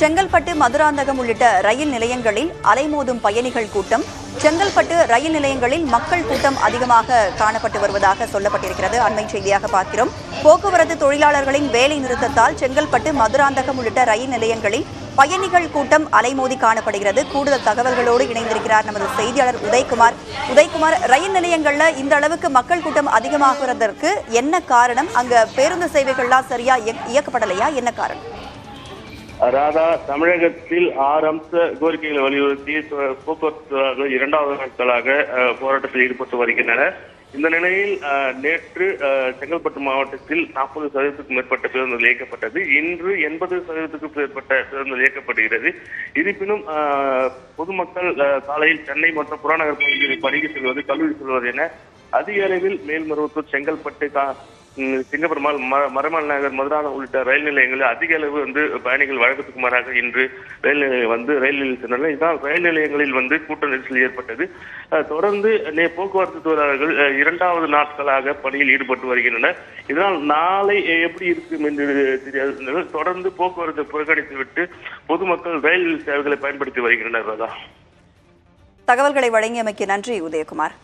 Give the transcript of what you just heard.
செங்கல்பட்டு, மதுராந்தகம் உள்ளிட்ட ரயில் நிலையங்களில் அலைமோதும் பயணிகள் கூட்டம். செங்கல்பட்டு ரயில் நிலையங்களில் மக்கள் கூட்டம் அதிகமாக காணப்பட்டு வருவதாக சொல்லப்பட்டிருக்கிறது. அண்மை செய்தியாக பார்க்கிறோம். போக்குவரத்து தொழிலாளர்களின் வேலை நிறுத்தத்தால் செங்கல்பட்டு, மதுராந்தகம் உள்ளிட்ட ரயில் நிலையங்களில் பயணிகள் கூட்டம் அலைமோதி காணப்படுகிறது. கூடுதல் தகவல்களோடு இணைந்திருக்கிறார் நமது செய்தியாளர் உதயகுமார். ரயில் நிலையங்கள்ல இந்த அளவுக்கு மக்கள் கூட்டம் அதிகமாகுவதற்கு என்ன காரணம்? அங்க பேருந்து சேவைகள்லாம் சரியா இயக்கப்படலையா? என்ன காரணம்? ராதா, தமிழகத்தில் 6 அம்ச கோரிக்கைகளை வலியுறுத்தி போக்குவரத்து இரண்டாவது நாட்களாக போராட்டத்தில் ஈடுபட்டு வருகின்றனர். இந்த நிலையில் நேற்று செங்கல்பட்டு மாவட்டத்தில் 40% மேற்பட்ட பேருந்துகள் இயக்கப்பட்டது. இன்று 80% மேற்பட்ட பேருந்துகள் இயக்கப்படுகிறது. இருப்பினும் பொதுமக்கள் காலையில் சென்னை மற்றும் புறநகர் பகுதிகளில் பணிக்கு செல்வது, கல்லூரி செல்வது என அதிக அளவில் மேல்மருவத்தூர், செங்கல்பட்டு, சிங்கப்பெருமாள், மரமல் நகர், மதுராந்தகம் உள்ளிட்ட ரயில் நிலையங்களில் அதிக அளவு பயணிகள் வழக்கத்துக்கு மாறாக இன்று ரயில் நிலையம் சென்றனர். இதனால் ரயில் நிலையங்களில் கூட்ட நெரிசல் ஏற்பட்டது. தொடர்ந்து போக்குவரத்து தொழிலாளர்கள் இரண்டாவது நாட்களாக பணியில் ஈடுபட்டு வருகின்றனர். இதனால் நாளை எப்படி இருக்கும் என்று தெரியாது. தொடர்ந்து போக்குவரத்தை புறக்கணித்துவிட்டு பொதுமக்கள் ரயில் சேவைகளை பயன்படுத்தி வருகின்றனர். தகவல்களை வழங்கியமைக்கு நன்றி உதயகுமார்.